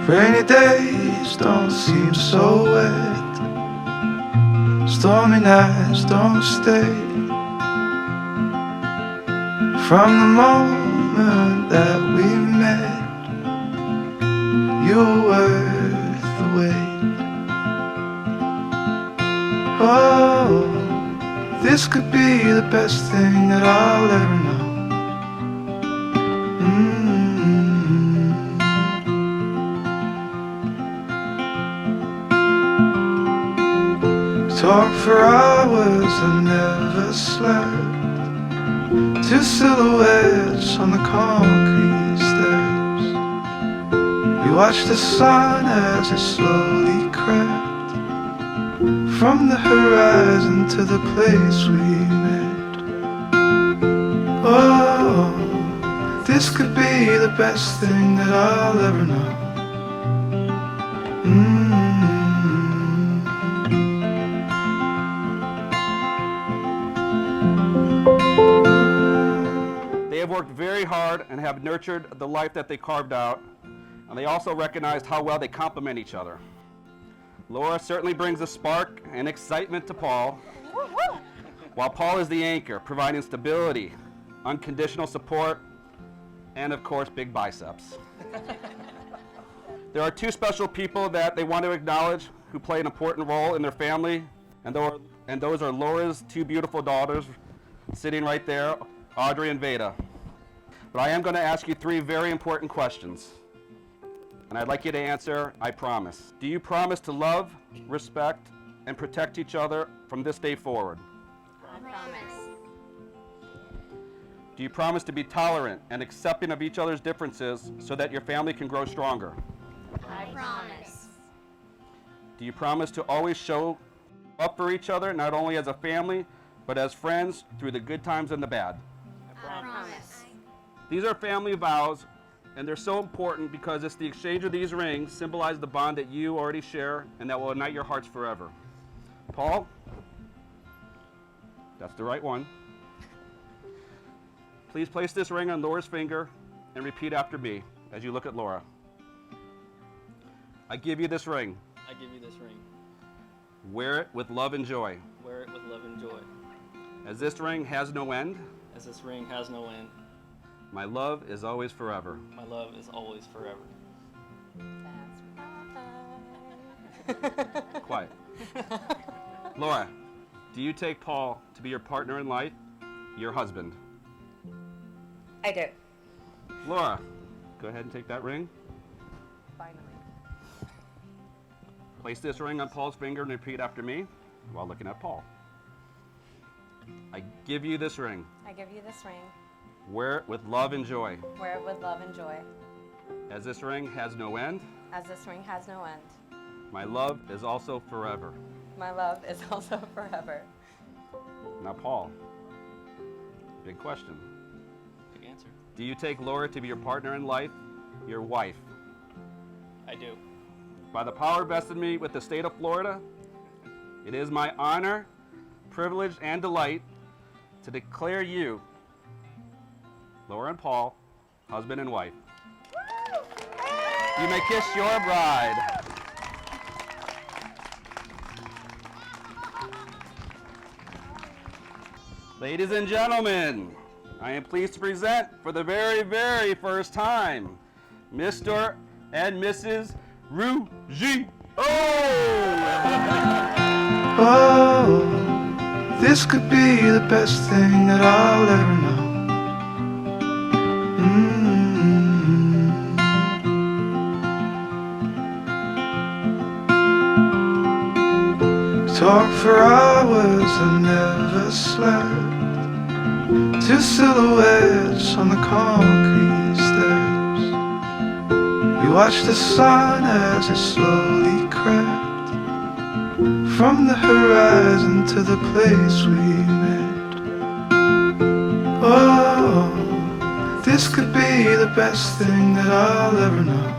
Rainy days don't seem so wet. Stormy nights don't stay. From the moment that we met, you were worth the wait. Oh, this could be the best thing that I'll ever know. Talk for hours and never slept. Two silhouettes on the concrete steps. We watched the sun as it slowly crept from the horizon to the place we met. Oh, this could be the best thing that I'll ever know. They have worked very hard and have nurtured the life that they carved out, and they also recognized how well they complement each other. Laura certainly brings a spark and excitement to Paul, while Paul is the anchor, providing stability, unconditional support, and of course, big biceps. There are two special people that they want to acknowledge who play an important role in their family, and those are Laura's two beautiful daughters sitting right there, Audrey and Veda. But I am going to ask you three very important questions, and I'd like you to answer, I promise. Do you promise to love, respect, and protect each other from this day forward? I promise. Do you promise to be tolerant and accepting of each other's differences so that your family can grow stronger? I promise. Do you promise to always show up for each other, not only as a family, but as friends through the good times and the bad? I promise. These are family vows, and they're so important because it's the exchange of these rings symbolize the bond that you already share and that will unite your hearts forever. Paul? That's the right one. Please place this ring on Laura's finger and repeat after me as you look at Laura. I give you this ring. I give you this ring. Wear it with love and joy. Wear it with love and joy. As this ring has no end, As this ring has no end, my love is always forever. my love is always forever. Quiet. Laura, do you take Paul to be your partner in life, your husband? I do. Laura, go ahead and take that ring. Finally. Place this ring on Paul's finger and repeat after me while looking at Paul. I give you this ring. I give you this ring. Wear it with love and joy. Wear it with love and joy. As this ring has no end, As this ring has no end. my love is also forever. My love is also forever. Now, Paul, big question. Big answer. Do you take Laura to be your partner in life, your wife? I do. By the power vested in me with the state of Florida, it is my honor, privilege, and delight to declare you, Laura and Paul, husband and wife. You may kiss your bride. Ladies and gentlemen, I am pleased to present for the very, very first time, Mr. and Mrs. Rougie. Oh, this could be the best thing that I'll ever know. Talk for hours and never slept. Two silhouettes on the concrete steps. We watched the sun as it slowly crept from the horizon to the place we met. Oh, this could be the best thing that I'll ever know.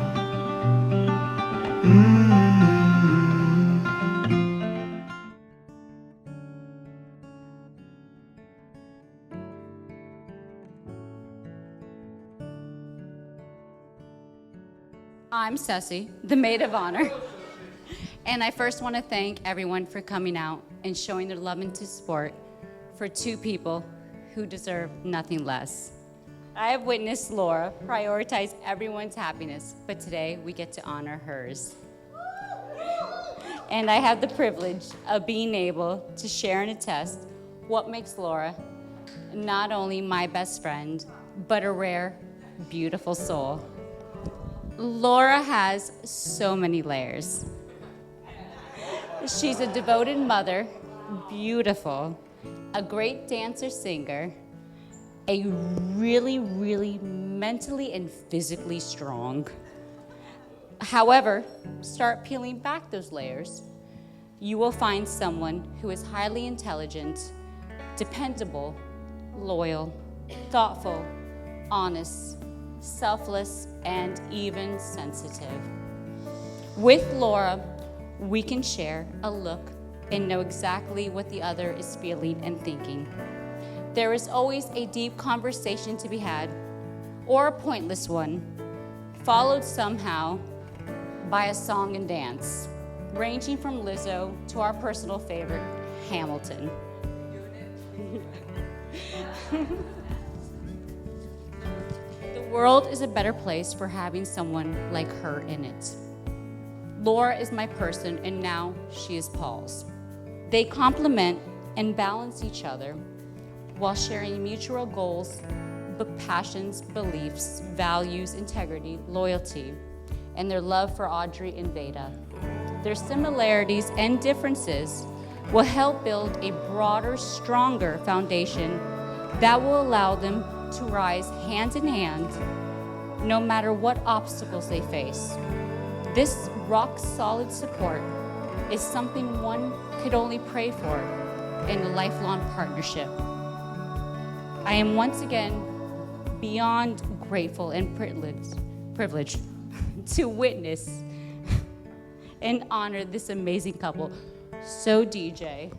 I'm Ceci, the maid of honor. And I first want to thank everyone for coming out and showing their love and support for two people who deserve nothing less. I have witnessed Laura prioritize everyone's happiness, but today we get to honor hers. And I have the privilege of being able to share and attest what makes Laura not only my best friend, but a rare, beautiful soul. Laura has so many layers. She's a devoted mother, beautiful, a great dancer-singer, a really, really mentally and physically strong. However, start peeling back those layers. You will find someone who is highly intelligent, dependable, loyal, thoughtful, honest, selfless, and even sensitive. With Laura, we can share a look and know exactly what the other is feeling and thinking. There is always a deep conversation to be had, or a pointless one, followed somehow by a song and dance, ranging from Lizzo to our personal favorite, Hamilton. The world is a better place for having someone like her in it. Laura is my person, and now she is Paul's. They complement and balance each other while sharing mutual goals, but passions, beliefs, values, integrity, loyalty, and their love for Audrey and Veda. Their similarities and differences will help build a broader, stronger foundation that will allow them to rise hand in hand no matter what obstacles they face. This rock-solid support is something one could only pray for in a lifelong partnership. I am once again beyond grateful and privileged to witness and honor this amazing couple. So DJ.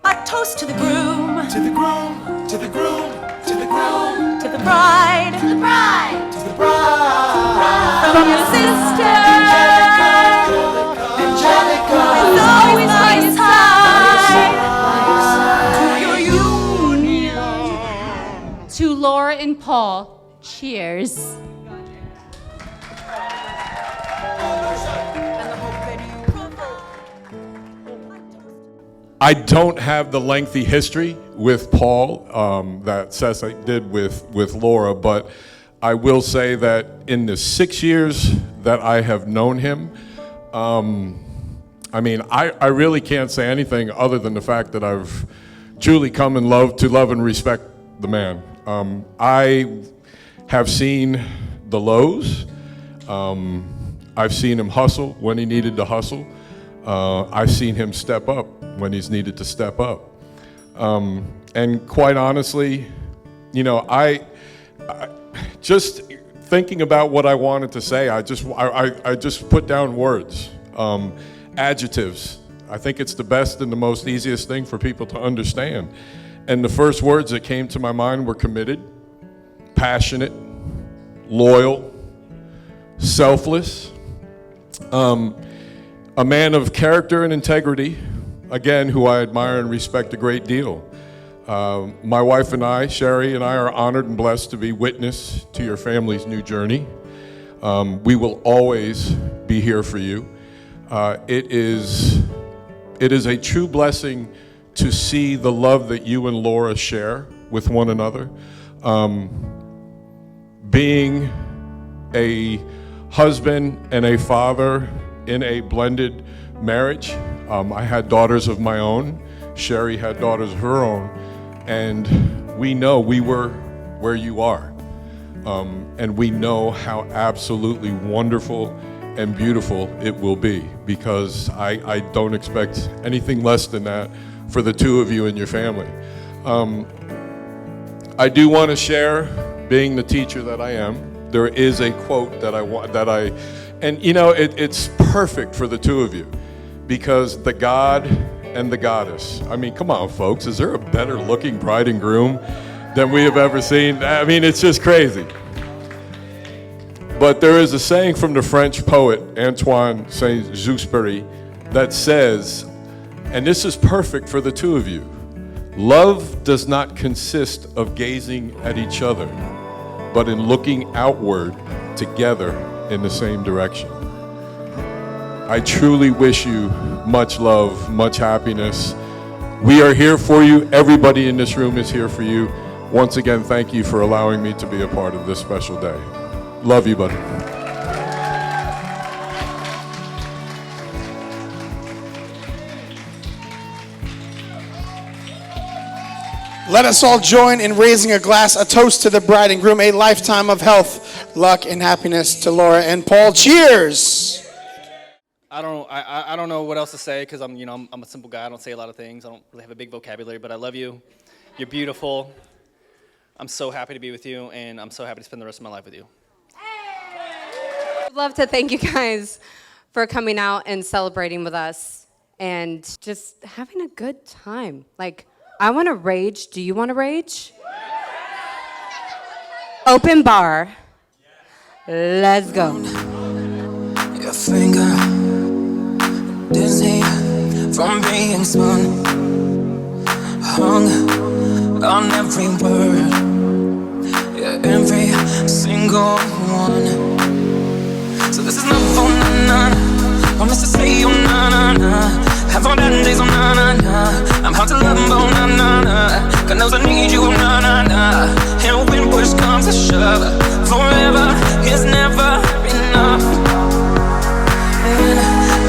A toast to the groom, To the groom, to the groom, to the groom, to the bride, To the bride. to the bride. from your sister. Angelica, It's always by your side. To your union. To Laura and Paul, cheers. I don't have the lengthy history with Paul that Ceci did with Laura, but I will say that in the 6 years that I have known him, I really can't say anything other than the fact that I've truly come in love and respect the man. I have seen the lows. I've seen him hustle when he needed to hustle. I've seen him step up when he's needed to step up. And quite honestly, I just thinking about what I wanted to say, I just put down words, adjectives. I think it's the best and the most easiest thing for people to understand. And the first words that came to my mind were committed, passionate, loyal, selfless, a man of character and integrity, again, who I admire and respect a great deal. My wife and I, Sherry and I, are honored and blessed to be witness to your family's new journey. We will always be here for you. It is a true blessing to see the love that you and Laura share with one another. Being a husband and a father in a blended marriage. I had daughters of my own. Sherry had daughters of her own. And we know we were where you are. And we know how absolutely wonderful and beautiful it will be, because I don't expect anything less than that for the two of you and your family. I do want to share, being the teacher that I am, there is a quote it's perfect for the two of you, because the God and the goddess. I mean, come on, folks, is there a better looking bride and groom than we have ever seen? I mean, it's just crazy. But there is a saying from the French poet Antoine Saint-Exupéry that says, and this is perfect for the two of you, love does not consist of gazing at each other, but in looking outward together in the same direction. I truly wish you much love, much happiness. We are here for you. Everybody in this room is here for you. Once again, thank you for allowing me to be a part of this special day. Love you, buddy. Let us all join in raising a glass, a toast to the bride and groom, a lifetime of health, luck, and happiness to Laura and Paul. Cheers! I don't know what else to say because I'm a simple guy. I don't say a lot of things. I don't really have a big vocabulary, but I love you. You're beautiful. I'm so happy to be with you, and I'm so happy to spend the rest of my life with you. I'd love to thank you guys for coming out and celebrating with us and just having a good time. Like, I want to rage. Do you want to rage? Open bar. Let's go. Your finger dizzy from being spun, hung on every word, yeah, every single one. So this is not for na-na, promise to say oh na-na-na. Have all bad days, oh na-na-na. I'm hard to love, oh na-na-na. God knows I need you, oh na-na-na. And when push comes to shove, forever is never enough. When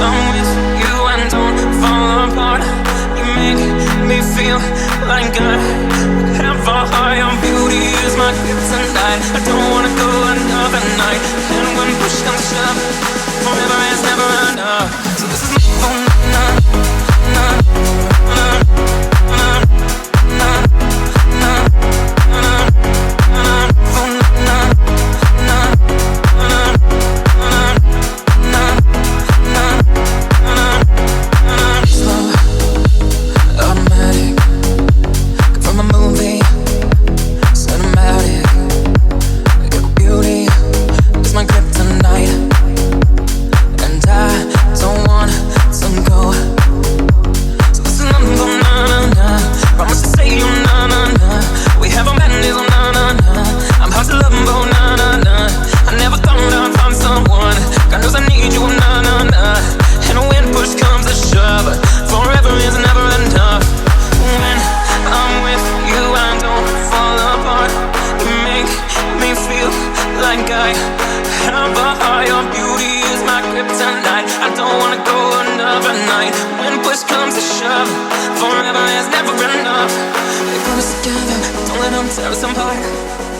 I'm with you and don't fall apart, you make me feel like I have a high on beauty is my kryptonite. I don't wanna go another night. And when push comes to shove, forever is never enough. So this is for forever is never enough. They put us together, don't let them tear us apart.